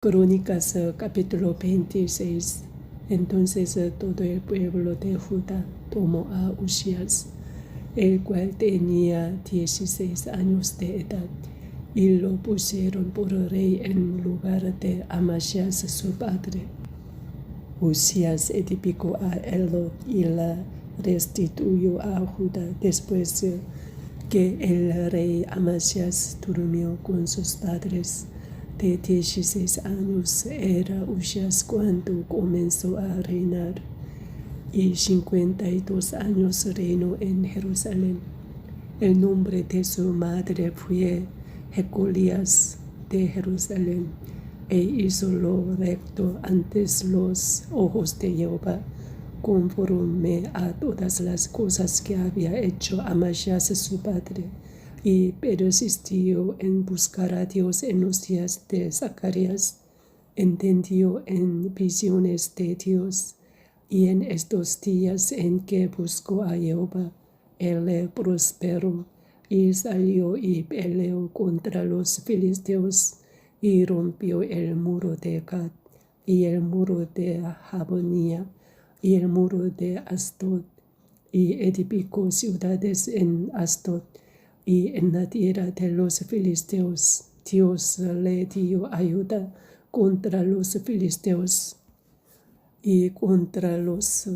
Crónicas capítulo 26. Entonces todo el pueblo de Judá tomó a Usías, el cual tenía 16 años de edad, y lo pusieron por rey en lugar de Amasías su padre. Usías edificó a Elot y la restituyó a Judá después que el rey Amasías durmió con sus padres. De 16 años era Usías cuando comenzó a reinar, y 52 años reinó en Jerusalén. El nombre de su madre fue Jecolías de Jerusalén, e hizo lo recto ante los ojos de Jehová, conforme a todas las cosas que había hecho Amasías su padre, y persistió en buscar a Dios en los días de Zacarías. Entendió en visiones de Dios, y en estos días en que buscó a Jehová, él le prosperó, y salió y peleó contra los filisteos, y rompió el muro de Gat, y el muro de Jabonía, y el muro de Asdod, y edificó ciudades en Asdod, y en la tierra de los filisteos. Dios le dio ayuda contra los filisteos y contra los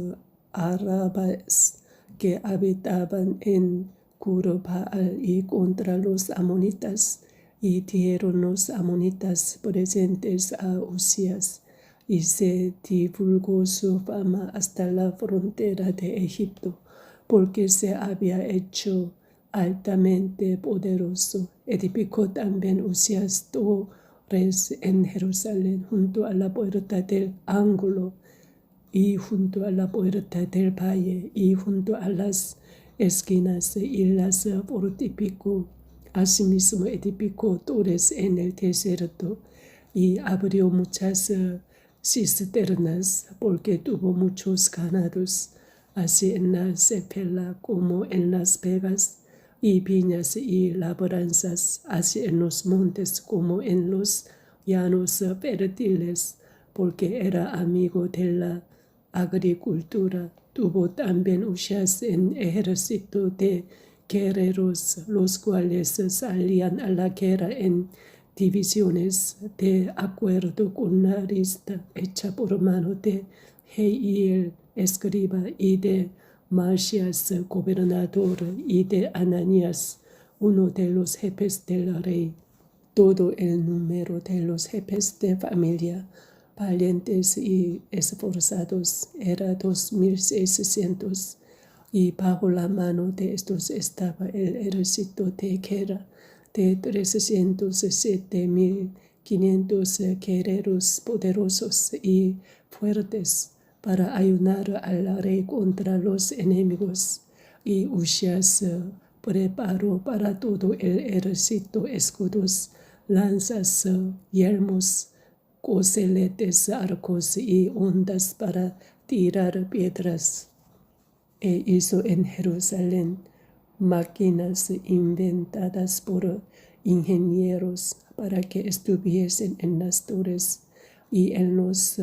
árabes que habitaban en Curo-Baal, y contra los amonitas, y dieron los amonitas presentes a Usías, y se divulgó su fama hasta la frontera de Egipto, porque se había hecho altamente poderoso. Edificó también Usías torres en Jerusalén, junto a la puerta del ángulo, y junto a la puerta del valle, y junto a las esquinas, y las fortificó. Asimismo edificó torres en el desierto, y abrió muchas cisternas, porque tuvo muchos ganados, así en la Cepela como en las vegas, y viñas y labranzas, así en los montes como en los llanos fértiles, porque era amigo de la agricultura. Tuvo también Usías un ejército de guerreros, los cuales salían a la guerra en divisiones, de acuerdo con la lista hecha por mano de Jehiel, escriba, y de Malchías, gobernador, y de Ananías, uno de los jefes del rey. Todo el número de los jefes de familia, valientes y esforzados, era 2600, y bajo la mano de estos estaba el ejército de guerra de 307,500 guerreros poderosos y fuertes, para ayudar al rey contra los enemigos. Y Usías preparó para todo el ejército escudos, lanzas, yelmos, coseletes, arcos y ondas para tirar piedras. E hizo en Jerusalén máquinas inventadas por ingenieros para que estuviesen en las torres y en los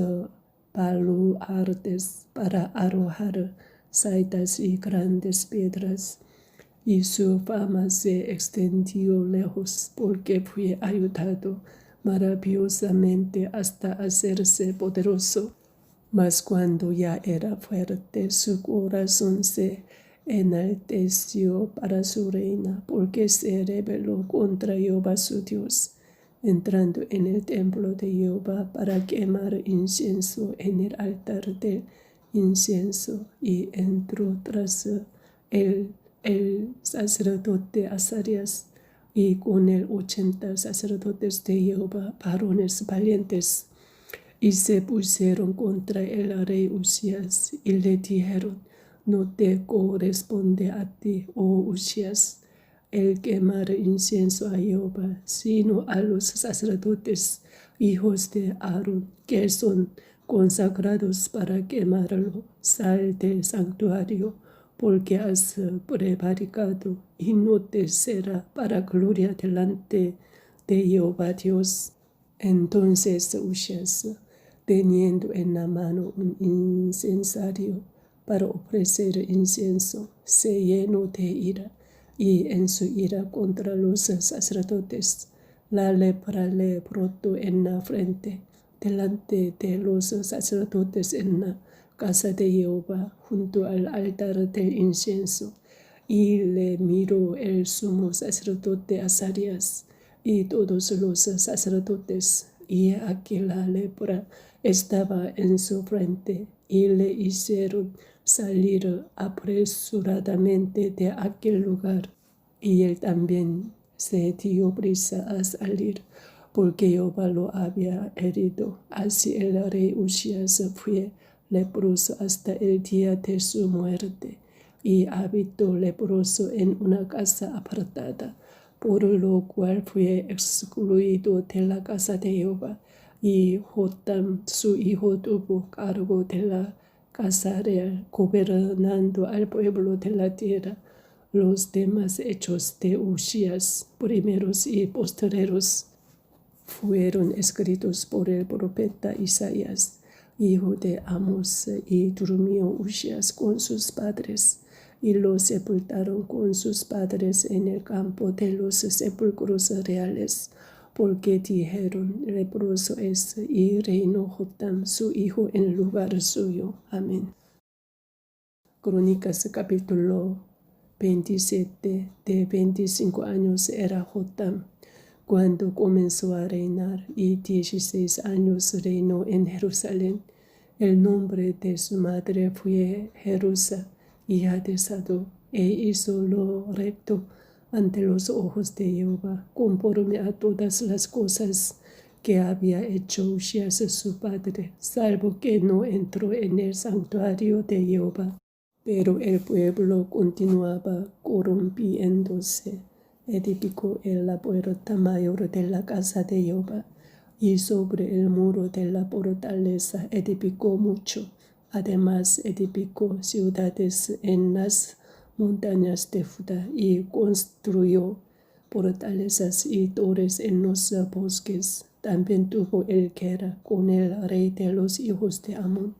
baluartes para arrojar saetas y grandes piedras. Y su fama se extendió lejos, porque fue ayudado maravillosamente hasta hacerse poderoso. Mas cuando ya era fuerte, su corazón se enalteció para su reina, porque se rebeló contra Jehová su Dios, entrando en el templo de Jehová para quemar incienso en el altar del incienso, y entró tras el sacerdote Azarías, y con él 80 sacerdotes de Jehová, varones valientes, y se pusieron contra el rey Usías, y le dijeron: no te corresponde a ti, oh Usías, el quemar incienso a Jehová, sino a los sacerdotes, hijos de Aarón, que son consagrados para quemarlo. Sal del santuario, porque has prevaricado, y no te será para gloria delante de Jehová Dios. Entonces Usías, teniendo en la mano un incensario para ofrecer incienso, se llenó de ira, y en su ira contra los sacerdotes, la lepra le brotó en la frente, delante de los sacerdotes en la casa de Jehová, junto al altar del incienso. Y le miró el sumo sacerdote Azarías y todos los sacerdotes, y aquí la lepra estaba en su frente, y le hicieron salir apresuradamente de aquel lugar. Y él también se dio prisa a salir, porque Jehová lo había herido. Así el rey Usías fue leproso hasta el día de su muerte, y habitó leproso en una casa apartada, por lo cual fue excluido de la casa de Jehová. Y Jotam, su hijo, tuvo cargo de la casa real, gobernando al pueblo de la tierra. Los demás hechos de Usías, primeros y postreros, fueron escritos por el profeta Isaías, hijo de Amos, y durmió Usías con sus padres, y lo sepultaron con sus padres en el campo de los sepulcros reales, porque dijeron: leproso es, y reinó Jotam su hijo en lugar suyo. Amén. Crónicas capítulo 27. De 25 años era Jotam cuando comenzó a reinar, y 16 años reinó en Jerusalén. El nombre de su madre fue Jerusa, hija de Sadoc, e hizo lo recto ante los ojos de Jehová, conforme a todas las cosas que había hecho Usías su padre, salvo que no entró en el santuario de Jehová. Pero el pueblo continuaba corrompiéndose. Edificó en la puerta mayor de la casa de Jehová, y sobre el muro de la fortaleza edificó mucho. Además edificó ciudades en las montañas de Judá, y construyó fortalezas y torres en los bosques. También tuvo el guerra con el rey de los hijos de Amón,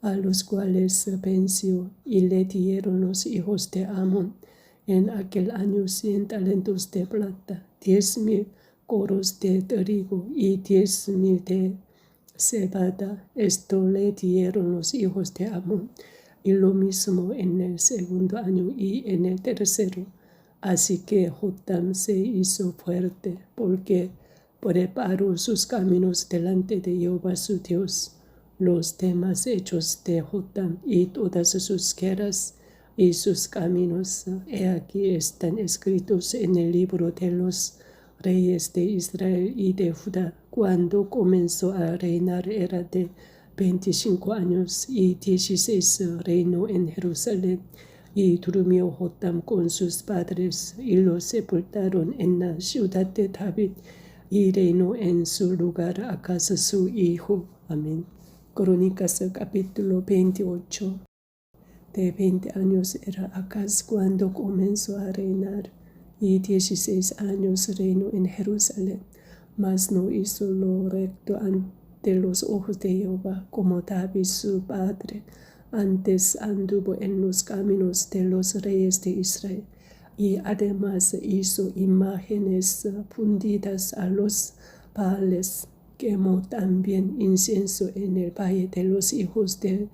a los cuales venció, y le dieron los hijos de Amón en aquel año 100 talentos de plata, 10,000 coros de trigo y 10,000 de cebada. Esto le dieron los hijos de Amón, y lo mismo en el segundo año y en el tercero. Así que Jotam se hizo fuerte, porque preparó sus caminos delante de Jehová su Dios. Los demás hechos de Jotam y todas sus guerras y sus caminos, he aquí están escritos en el libro de los reyes de Israel y de Judá. Cuando comenzó a reinar era de 25 años, y 16 reinó en Jerusalén. Y durmió Jotam con sus padres, y lo sepultaron en la ciudad de David, y reinó en su lugar Acaz su hijo. Amén. Crónicas capítulo 28. De 20 años era Acaz cuando comenzó a reinar, y 16 años reinó en Jerusalén. Mas no hizo lo recto ante los ojos de Jehová, como David su padre. Antes anduvo en los caminos de los reyes de Israel, y además hizo imágenes fundidas a los Baales. Quemó también incienso en el valle de los hijos de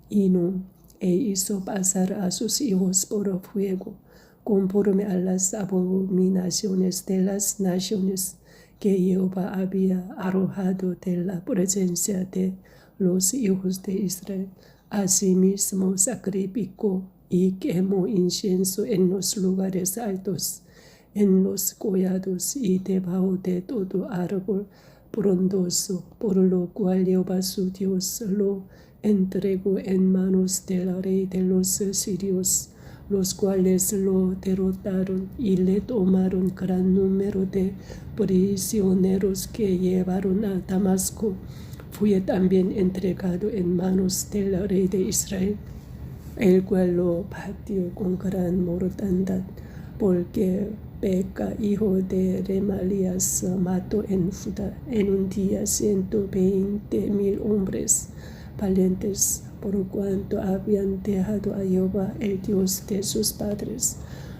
Hinnom, e hizo pasar a sus hijos por fuego, conforme a las abominaciones de las naciones que Jehová había arrojado de la presencia de los hijos de Israel. Asimismo sacrificó y quemó incienso en los lugares altos, en los collados y debajo de todo árbol frondoso, por lo cual Jehová su Dios lo entregó en manos del rey de los sirios, los cuales lo derrotaron y le tomaron gran número de prisioneros que llevaron a Damasco. Fue también entregado en manos del rey de Israel, el cual lo batió con gran mortandad, porque Peca, hijo de Remalías, mató en Judá en un día 120,000 hombres valientes, por cuanto habían dejado a Jehová, el Dios de sus padres.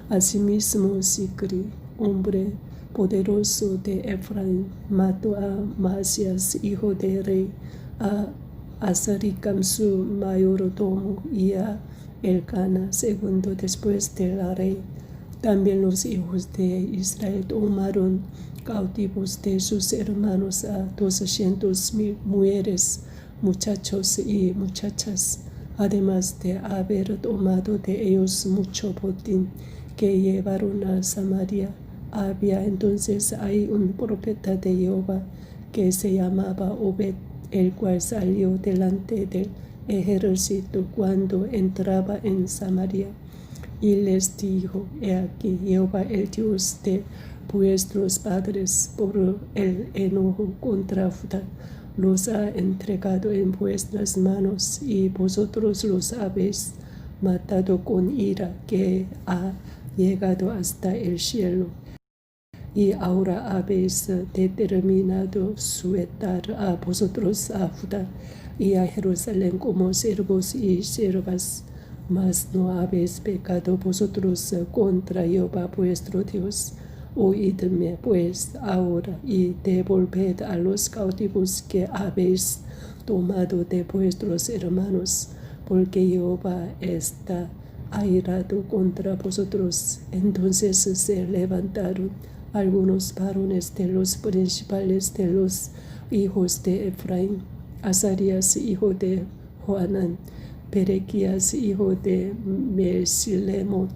Asimismo, Zicri, hombre poderoso de Efraín, mató a Maasías, hijo de rey, a Azaricam su mayordomo, y a Elcana, segundo después del rey. También los hijos de Israel tomaron cautivos de sus hermanos a 200,000 mujeres, muchachos y muchachas, además de haber tomado de ellos mucho botín que llevaron a Samaria. Había entonces ahí un profeta de Jehová que se llamaba Obed, el cual salió delante del ejército cuando entraba en Samaria. Y les dijo: He aquí, Jehová, el Dios de vuestros padres, por el enojo contra Judá, los ha entregado en vuestras manos, y vosotros los habéis matado con ira que ha llegado hasta el cielo. Y ahora habéis determinado sujetar a vosotros a Judá y a Jerusalén como siervos y siervas, mas no habéis pecado vosotros contra Jehová vuestro Dios. Oídme pues ahora y devolved a los cautivos que habéis tomado de vuestros hermanos, porque Jehová está airado contra vosotros. Entonces se levantaron algunos varones de los principales de los hijos de Efraín: Azarías, hijo de Joanán; Berequías, hijo de Mesilemot;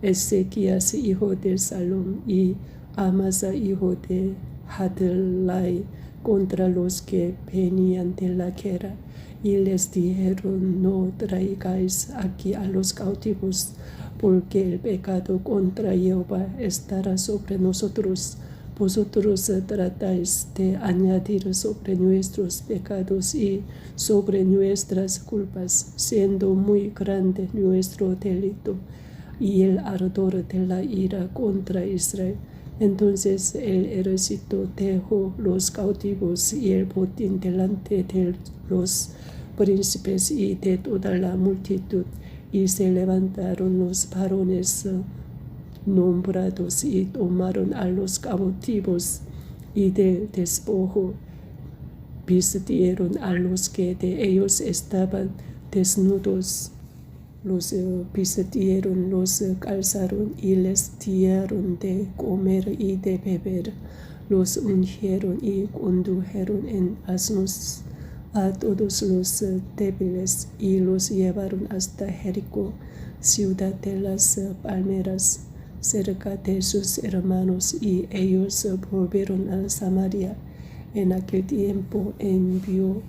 Ezequías, hijo de Salom; y Amasa, hijo de Hadlai, contra los que venían de la guerra. Y les dijeron: No traigáis aquí a los cautivos, porque el pecado contra Jehová estará sobre nosotros. Vosotros tratáis de añadir sobre nuestros pecados y sobre nuestras culpas, siendo muy grande nuestro delito y el ardor de la ira contra Israel. Entonces el ejército dejó los cautivos y el botín delante de los príncipes y de toda la multitud, y se levantaron los varones nombrados y tomaron a los cautivos, y del despojo vistieron a los que de ellos estaban desnudos. Los vistieron, los calzaron y les dieron de comer y de beber. Los ungieron y condujeron en asnos a todos los débiles, y los llevaron hasta Jericó, ciudad de las palmeras, cerca de sus hermanos, y ellos volvieron a Samaria. En aquel tiempo envió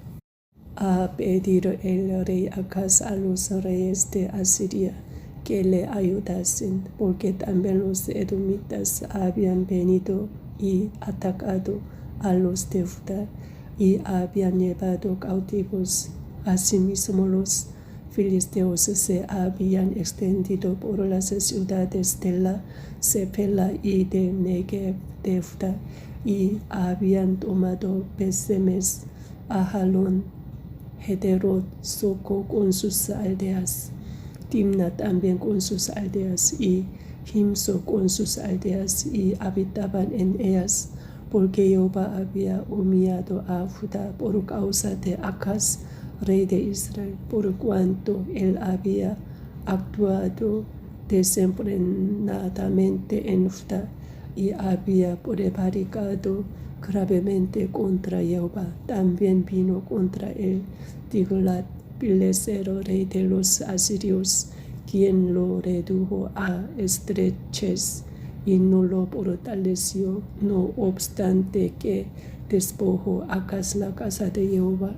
a pedir el rey Acaz a los reyes de Asiria que le ayudasen, porque también los edomitas habían venido y atacado a los de Judá y habían llevado cautivos. Asimismo, los filisteos se habían extendido por las ciudades de la Cepela y de Negev de Judá, y habían tomado Besemes, Ajalón, Gederot, Soco con sus aldeas, Timna también con sus aldeas, y Gimso con sus aldeas, y habitaban en ellas, porque Jehová había humillado a Judá por causa de Acaz, rey de Israel, por cuanto él había actuado desenfrenadamente en Judá y había prevaricado gravemente contra Jehová. También vino contra él Tiglat-Pileser, rey de los asirios, quien lo redujo a estrechez y no lo fortaleció, no obstante que despojó Acaz la casa de Jehová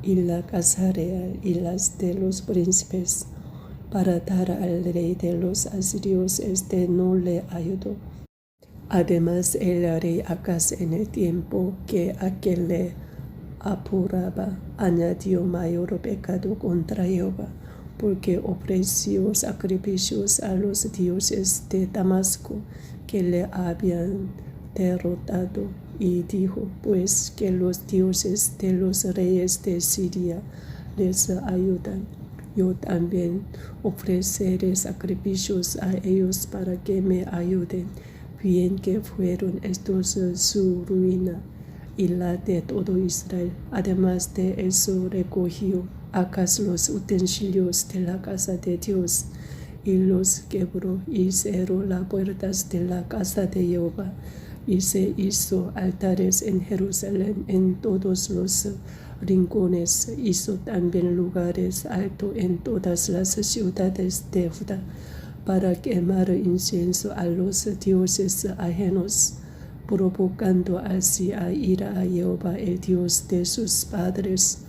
y la casa real y las de los príncipes, para dar al rey de los asirios. No le ayudó. Además, el rey Acaz, en el tiempo que aquel le apuraba, añadió mayor pecado contra Jehová, porque ofreció sacrificios a los dioses de Damasco, que le habían derrotado, y dijo: pues que los dioses de los reyes de Siria les ayudan. Yo también ofreceré sacrificios a ellos para que me ayuden. Bien que fueron estos su ruina y la de todo Israel. Además de eso, recogió Acaz los utensilios de la casa de Dios y los quebró, y cerró las puertas de la casa de Jehová, y se hizo altares en Jerusalén en todos los rincones. Hizo también lugares altos en todas las ciudades de Judá para quemar incienso a los dioses ajenos, provocando así a ira a Jehová, el Dios de sus padres.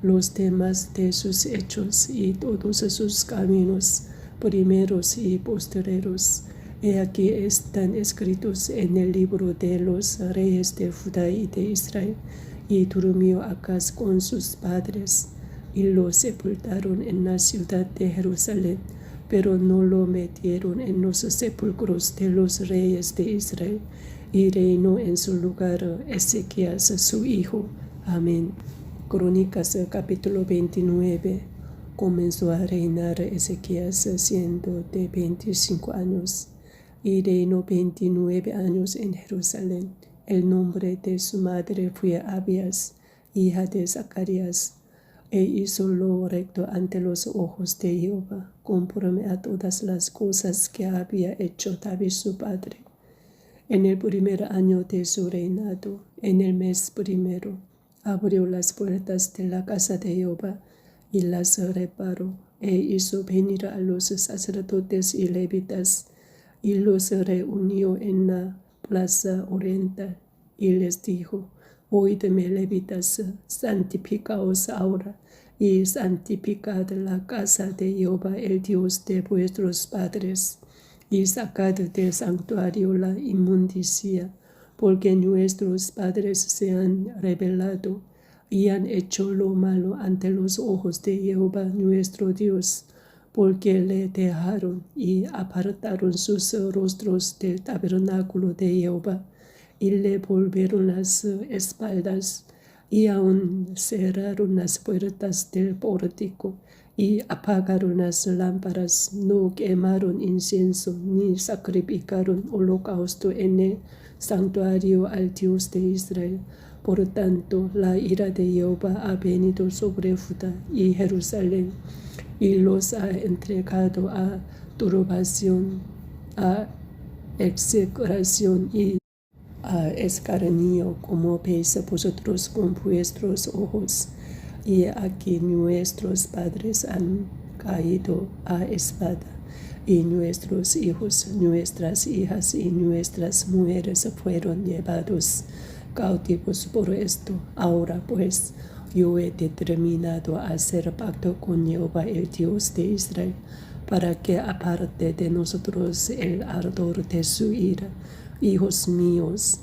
Los demás de sus hechos y todos sus caminos, primeros y postreros, he aquí están escritos en el libro de los reyes de Judá y de Israel. Y durmió Acaz con sus padres, y lo sepultaron en la ciudad de Jerusalén, pero no lo metieron en los sepulcros de los reyes de Israel, y reinó en su lugar Ezequías su hijo. Amén. Crónicas capítulo 29. Comenzó a reinar Ezequías siendo de 25 años, y reinó 29 años en Jerusalén. El nombre de su madre fue Abías, hija de Zacarías, e hizo lo recto ante los ojos de Jehová, conforme a todas las cosas que había hecho David su padre. En el primer año de su reinado, en el mes primero, abrió las puertas de la casa de Jehová y las reparó, e hizo venir a los sacerdotes y levitas, y los reunió en la plaza oriental, y les dijo: oídme, levitas, santificaos ahora, y santificad la casa de Jehová, el Dios de vuestros padres, y sacad del santuario la inmundicia, porque nuestros padres se han rebelado y han hecho lo malo ante los ojos de Jehová nuestro Dios, porque le dejaron y apartaron sus rostros del tabernáculo de Jehová, y le volvieron las espaldas, y aún cerraron las puertas del pórtico, y apagaron las lámparas, no quemaron incienso, ni sacrificaron holocausto en el santuario al Dios de Israel. Por tanto, la ira de Jehová ha venido sobre Judá y Jerusalén, y los ha entregado a turbación, a execración y a escarnio, como veis vosotros con vuestros ojos. Y aquí nuestros padres han caído a espada, y nuestros hijos, nuestras hijas y nuestras mujeres fueron llevados cautivos por esto. Ahora pues, yo he determinado hacer pacto con Jehová, el Dios de Israel, para que aparte de nosotros el ardor de su ira. Hijos míos,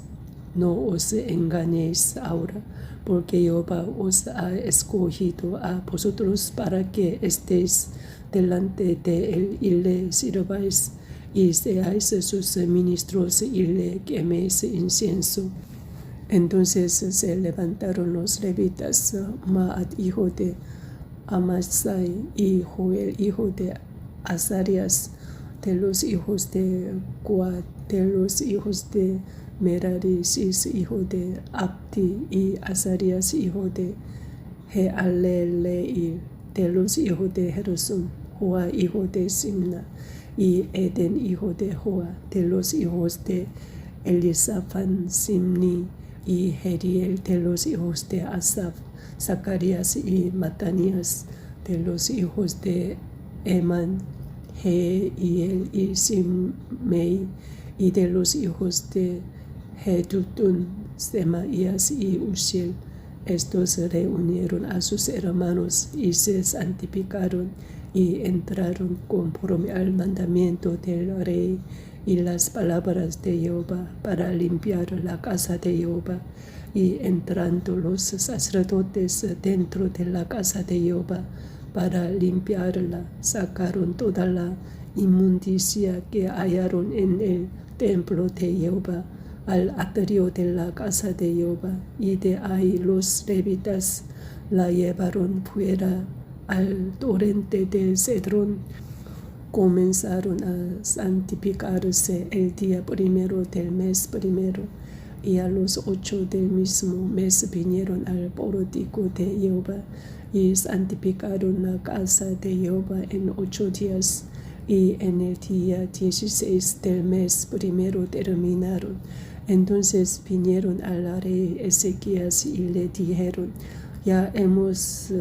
no os engañéis ahora, porque Jehová os ha escogido a vosotros para que estéis delante de él y le sirváis, y seáis sus ministros y le queméis incienso. Entonces se levantaron los levitas, Maat hijo de Amasai y Joel hijo de Azarías, de los hijos de Coat, de los hijos de Merari, hijo de Abdi, y Azarías hijo de Jehaleleel, de los hijos de Gerson, Joa hijo de Simna, y Eden hijo de Joa, de los hijos de Elisafan, Simni, y Jeriel, de los hijos de Asaf, Zacarías y Matanías, de los hijos de Eman, Jehiel y Simei, y de los hijos de Jedutun, Semaías y Uziel. Estos reunieron a sus hermanos y se santificaron y entraron conforme al mandamiento del rey y las palabras de Jehová para limpiar la casa de Jehová. Y entrando los sacerdotes dentro de la casa de Jehová para limpiarla, sacaron toda la inmundicia que hallaron en el templo de Jehová, al atrio de la casa de Jehová, y de ahí los levitas la llevaron fuera al torrente de Cedrón. Comenzaron a santificarse el día primero del mes primero, y a los 8 del mismo mes vinieron al pórtico de Jehová, y santificaron la casa de Jehová en 8 días, y en el día 16 del mes primero terminaron. Entonces vinieron al rey Ezequías y le dijeron: ya hemos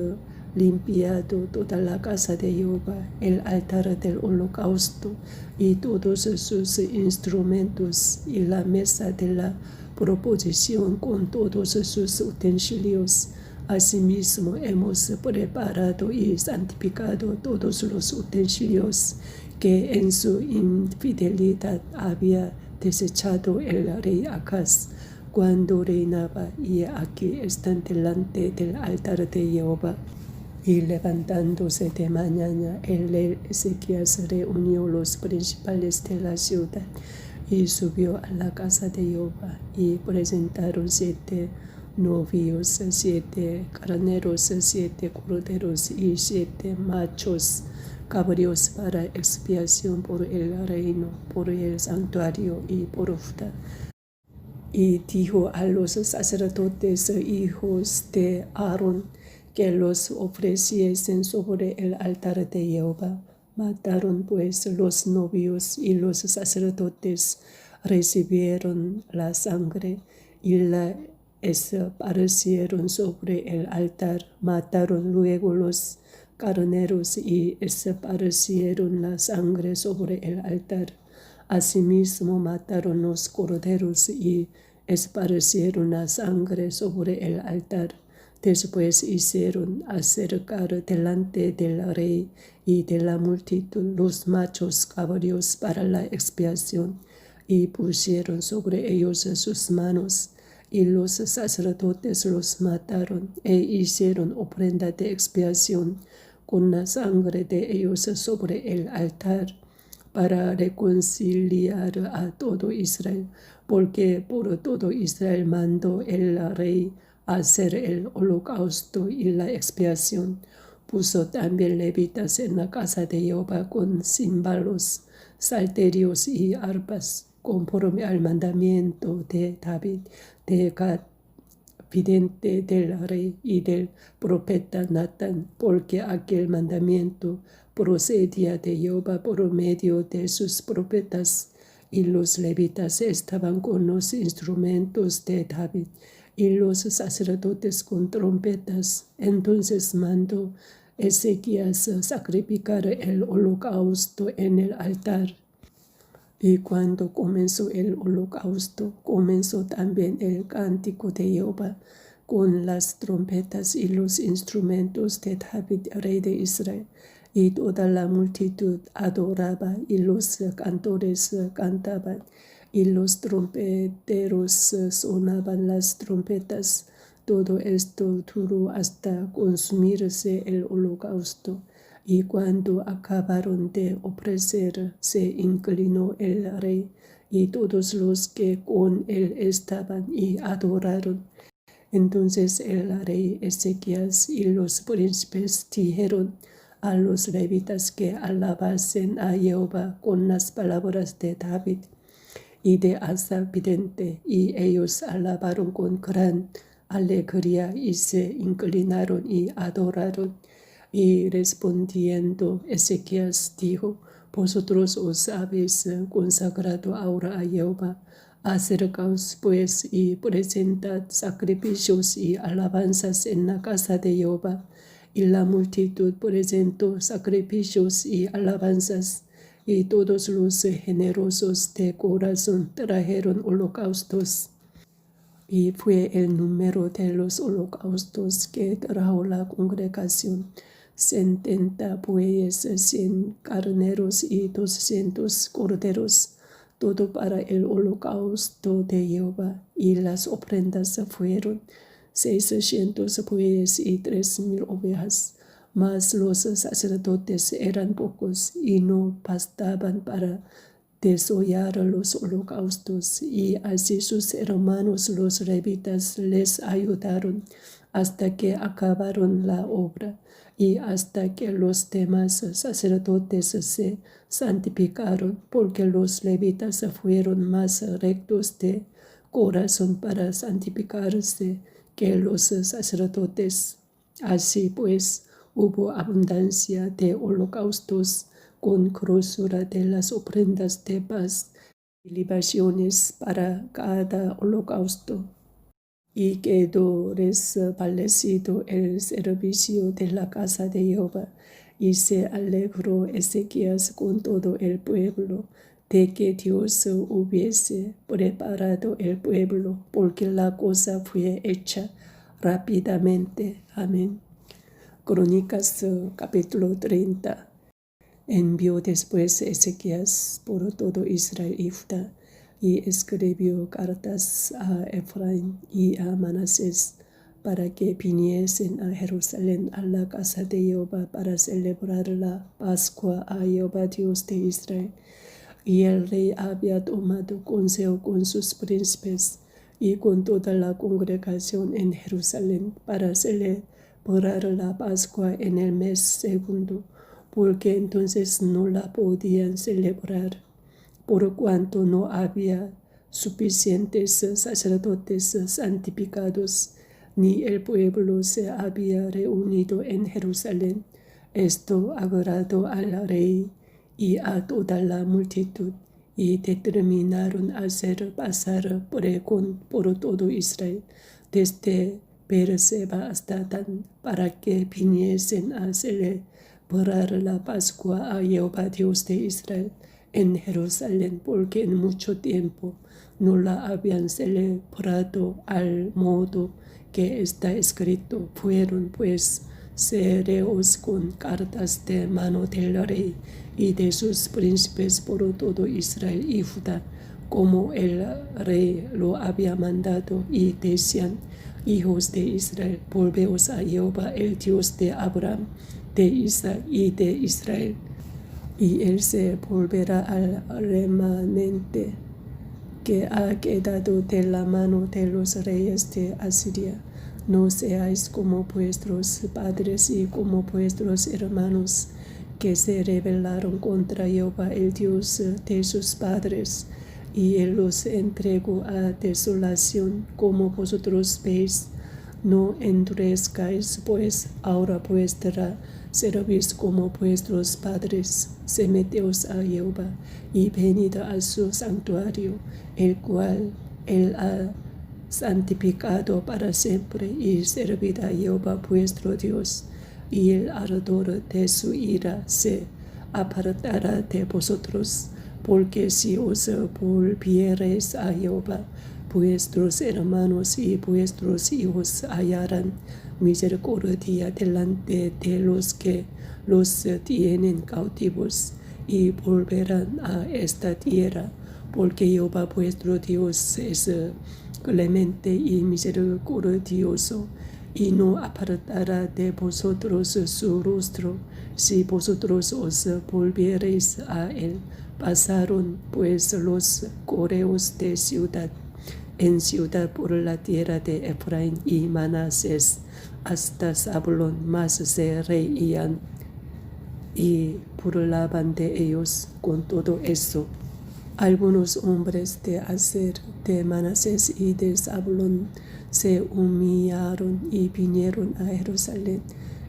limpiado toda la casa de Jehová, el altar del holocausto y todos sus instrumentos, y la mesa de la proposición con todos sus utensilios. Asimismo hemos preparado y santificado todos los utensilios que en su infidelidad había desechado el rey Acaz cuando reinaba, y aquí están delante del altar de Jehová. Y levantándose de mañana, el rey Ezequías reunió los principales de la ciudad y subió a la casa de Jehová, y presentaron 7 novios, 7 carneros, 7 corderos y 7 machos cabríos para expiación por el reino, por el santuario y por Judá. Y dijo a los sacerdotes, hijos de Aarón, que los ofreciesen sobre el altar de Jehová. Mataron pues los novios, y los sacerdotes recibieron la sangre y la esparcieron sobre el altar. Mataron luego los carneros y esparcieron la sangre sobre el altar. Asimismo mataron los corderos y esparcieron la sangre sobre el altar. Después hicieron acercar delante del rey y de la multitud los machos cabríos para la expiación, y pusieron sobre ellos sus manos, y los sacerdotes los mataron, e hicieron ofrenda de expiación con la sangre de ellos sobre el altar, para reconciliar a todo Israel, porque por todo Israel mandó el rey hacer el holocausto y la expiación. Puso también levitas en la casa de Jehová con címbalos, salterios y arpas, conforme al mandamiento de David, de Gad, vidente del rey, y del profeta Natán, porque aquel mandamiento procedía de Jehová por medio de sus profetas. Y los levitas estaban con los instrumentos de David, y los sacerdotes con trompetas. Entonces mandó Ezequías sacrificar el holocausto en el altar. Y cuando comenzó el holocausto, comenzó también el cántico de Jehová con las trompetas y los instrumentos de David, rey de Israel. Y toda la multitud adoraba, y los cantores cantaban, y los trompeteros sonaban las trompetas. Todo esto duró hasta consumirse el holocausto. Y cuando acabaron de ofrecer, se inclinó el rey y todos los que con él estaban, y adoraron. Entonces el rey Ezequías y los príncipes dijeron a los levitas que alabasen a Jehová con las palabras de David y de Asaf vidente, y ellos alabaron con gran alegría y se inclinaron y adoraron. Y respondiendo Ezequías dijo: vosotros os habéis consagrado ahora a Jehová. Acercaos pues y presentad sacrificios y alabanzas en la casa de Jehová. Y la multitud presentó sacrificios y alabanzas, y todos los generosos de corazón trajeron holocaustos. Y fue el número de los holocaustos que trajo la congregación: 70 bueyes, 100 carneros y 200 corderos, todo para el holocausto de Jehová. Y las ofrendas fueron 600 bueyes y 3000 ovejas. Mas los sacerdotes eran pocos y no bastaban para desollar los holocaustos, y así sus hermanos los levitas les ayudaron hasta que acabaron la obra, y hasta que los demás sacerdotes se santificaron, porque los levitas fueron más rectos de corazón para santificarse que los sacerdotes. Así pues, hubo abundancia de holocaustos con grosura de las ofrendas de paz y libaciones para cada holocausto. Y quedó resbalecido el servicio de la casa de Jehová, y se alegró Ezequías con todo el pueblo de que Dios hubiese preparado el pueblo, porque la cosa fue hecha rápidamente. Amén. Crónicas capítulo 30. Envió después Ezequías por todo Israel y Judá, y escribió cartas a Efraín y a Manasés para que viniesen a Jerusalén a la casa de Jehová para celebrar la Pascua a Jehová Dios de Israel. Y el rey había tomado consejo con sus príncipes y con toda la congregación en Jerusalén para celebrar la Pascua en el mes segundo, porque entonces no la podían celebrar, por cuanto no había suficientes sacerdotes santificados, ni el pueblo se había reunido en Jerusalén. Esto agradó al rey y a toda la multitud, y determinaron hacer pasar pregón por todo Israel, desde Beerseba hasta Dan, para que viniesen a celebrar la Pascua a Jehová Dios de Israel en Jerusalén, porque en mucho tiempo no la habían celebrado al modo que está escrito. Fueron pues cereos con cartas de mano del rey y de sus príncipes por todo Israel y Judá, como el rey lo había mandado, y decían: hijos de Israel, volveos a Jehová, el Dios de Abraham, de Isaac y de Israel, y él se volverá al remanente que ha quedado de la mano de los reyes de Asiria. No seáis como vuestros padres y como vuestros hermanos, que se rebelaron contra Jehová, el Dios de sus padres, y él los entregó a desolación, como vosotros veis. No endurezcáis pues ahora vuestra cerviz como vuestros padres. Someteos a Jehová, y venid a su santuario, el cual él ha santificado para siempre, y servid a Jehová vuestro Dios, y el ardor de su ira se apartará de vosotros, porque si os volviereis a Jehová, vuestros hermanos y vuestros hijos hallarán misericordia delante de los que los tienen cautivos, y volverán a esta tierra, porque Jehová vuestro Dios es clemente y misericordioso, y no apartará de vosotros su rostro, si vosotros os volviereis a él. Pasaron pues los coreos de ciudad en ciudad por la tierra de Efraín y Manasés hasta Zabulón, mas se reían y burlaban de ellos. Con todo eso, algunos hombres de Aser, de Manasés y de Zabulón se humillaron y vinieron a Jerusalén.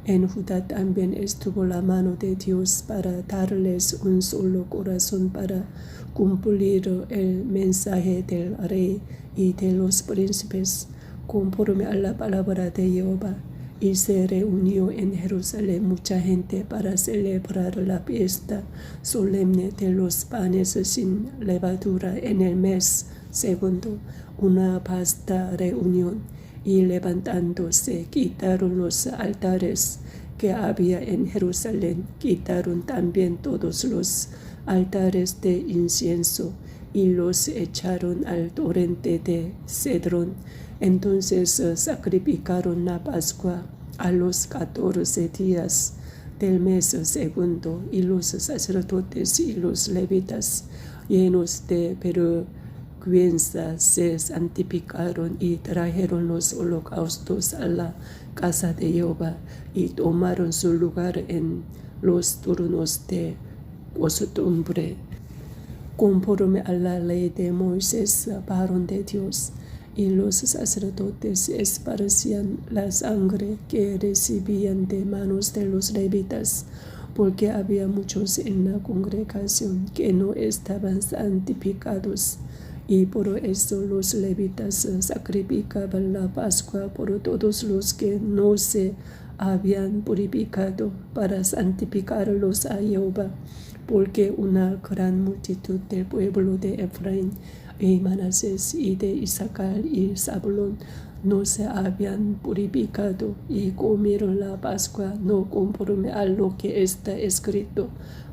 En Judá también estuvo la mano de Dios para darles un solo corazón para cumplir el mensaje del rey y de los príncipes, conforme a la palabra de Jehová. Y se reunió en Jerusalén mucha gente para celebrar la fiesta solemne de los panes sin levadura en el mes segundo, una vasta reunión. Y levantándose, quitaron los altares que había en Jerusalén, quitaron también todos los altares de incienso, y los echaron al torrente de Cedrón. Entonces sacrificaron la Pascua a los 14 días del mes segundo, y los sacerdotes y los levitas llenos de vergüenza, se santificaron y trajeron los holocaustos a la casa de Jehová y tomaron su lugar en los turnos de costumbre, conforme a la ley de Moisés, varón de Dios. Y los sacerdotes esparcían la sangre que recibían de manos de los levitas, porque había muchos en la congregación que no estaban santificados. Y por eso los levitas sacrificaban la Pascua por todos los que no se habían purificado, para santificarlos a Jehová, porque una gran multitud del pueblo de Efraín y Manasés y de Isaacar y Zabulón no se habían purificado y comieron la Pascua no conforme a lo que está escrito.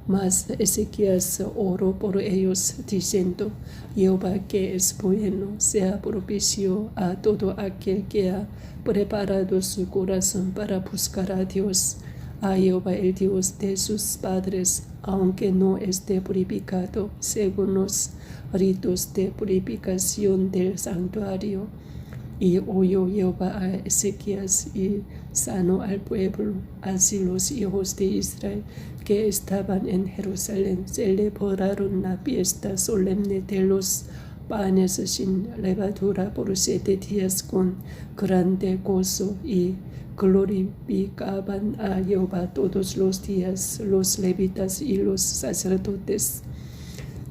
Mas Ezequías oró por ellos, diciendo: Jehová, que es bueno, sea propicio a todo aquel que ha preparado su corazón para buscar a Dios, a Jehová el Dios de sus padres, aunque no esté purificado según los ritos de purificación del santuario. Y oyó Jehová a Ezequías y sanó al pueblo. Así los hijos de Israel que estaban en Jerusalén celebraron la fiesta solemne de los panes sin levadura por 7 días con grande gozo, y glorificaban a Jehová todos los días los levitas y los sacerdotes,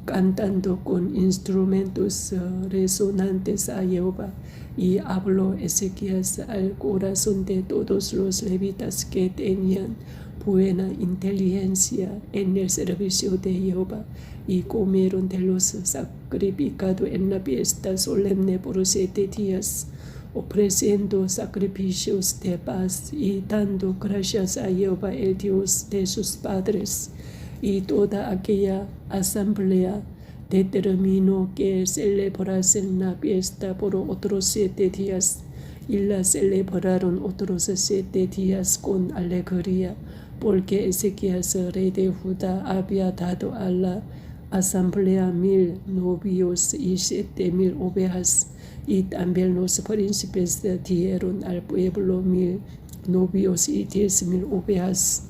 cantando con instrumentos resonantes a Jehová. Y habló Ezequías al corazón de todos los levitas que tenían buena inteligencia en el servicio de Jehová, y comieron de los sacrificados en la fiesta solemne por 7 días, ofreciendo sacrificios de paz y dando gracias a Jehová el Dios de sus padres. Y toda aquella asamblea determinó que celebrasen la fiesta por otros 7 días, y la celebraron otros 7 días con alegría, porque Ezequías, rey de Judá, había dado a la asamblea 1000 novios y 7000 ovejas, y también los príncipes dieron al pueblo 1000 novios y 10,000 ovejas.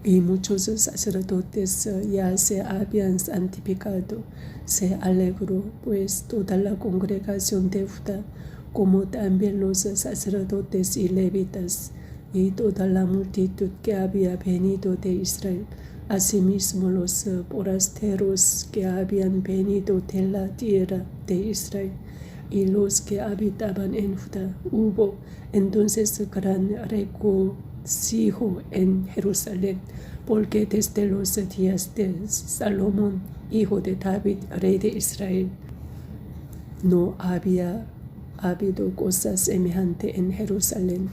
Y muchos sacerdotes ya se habían santificado. Se alegró pues toda la congregación de Judá, como también los sacerdotes y levitas, y toda la multitud que había venido de Israel. Asimismo los forasteros que habían venido de la tierra de Israel, y los que habitaban en Judá. Hubo entonces gran regocijo en Jerusalén, porque desde los días de Salomón, hijo de David, rey de Israel, no había habido cosa semejante en Jerusalén.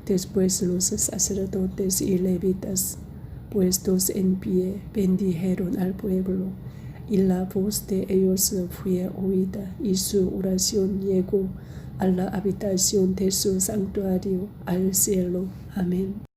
Después los sacerdotes y levitas, puestos en pie, bendijeron al pueblo, y la voz de ellos fue oída, y su oración llegó a la habitación de su santuario, al cielo. Amén.